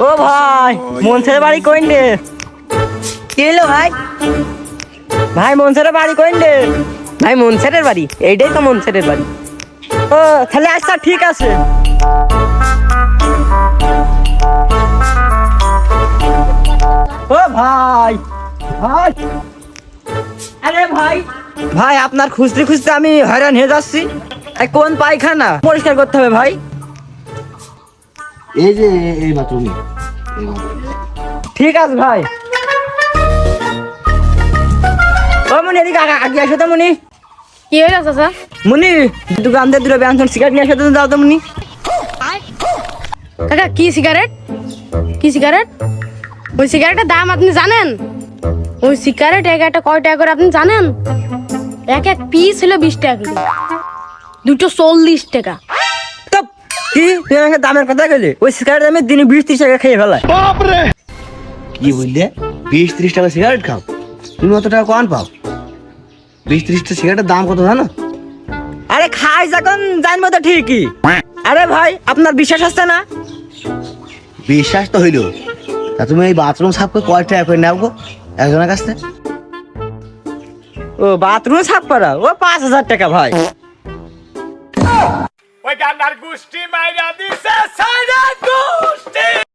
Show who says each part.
Speaker 1: ও ভাই, মনসের বাড়ি কইন্ডে?
Speaker 2: কি হলো ভাই?
Speaker 1: ভাই মনসের বাড়ি কইন্ডে?
Speaker 2: ভাই মনসেরের বাড়ি? এইটাই তো মনসেরের বাড়ি।
Speaker 1: ও তাহলে আচ্ছা ঠিক আছে। ও ভাই, ভাই, আরে ভাই, ভাই আপনার খুঁজতে খুঁজতে আমি হয়রান হয়ে যাচ্ছি। এই কোন পায়খানা পরিষ্কার করতে হবে ভাই?
Speaker 3: এই যে এই বাথরুমে।
Speaker 1: ঠিক আছে ভাই। ও মনি, এদিকে আগে আসো তো মনি।
Speaker 4: কি হইলো চাচা?
Speaker 1: মনি, দোকান দিয়ে দুটো ব্যঞ্জন সিগারেট নিয়ে আসো তো, দাও তো মনি।
Speaker 4: কাকা কি সিগারেট? কি সিগারেট? ওই সিগারেটের দাম আপনি জানেন? ওই সিগারেট এক একটা কয় টাকা করে আপনি জানেন? এক এক পিস হলো 20 টাকা করে, দুটো 40 টাকা।
Speaker 1: তো কি তুই আমাকে দামের কথা গেলে? ওই সিগারেট আমি দিনে 20-30 টাকা খেয়ে ফেলাই।
Speaker 3: কি বললে? 20-30 টাকা সিগারেট খাও? তুমি অত টাকা কখন পাও? 20-30টা সিগারেটের দাম কত জানো?
Speaker 1: আরে খাই যখন জানবো তো ঠিকই। আরে ভাই আপনার বিশ্বাস আসছে না?
Speaker 3: বিশ্বাস তো হইলো, তা তুমি এই বাথরুম সাফ করে কয় টাকা করে নেও গো একজনের কাছ থেকে?
Speaker 1: ও বাথরুম সাফ করা, ও 5,000 টাকা ভাই।
Speaker 5: ওই গান্ডার গোষ্ঠী মাইরা দিছে সাইরা গোষ্ঠী।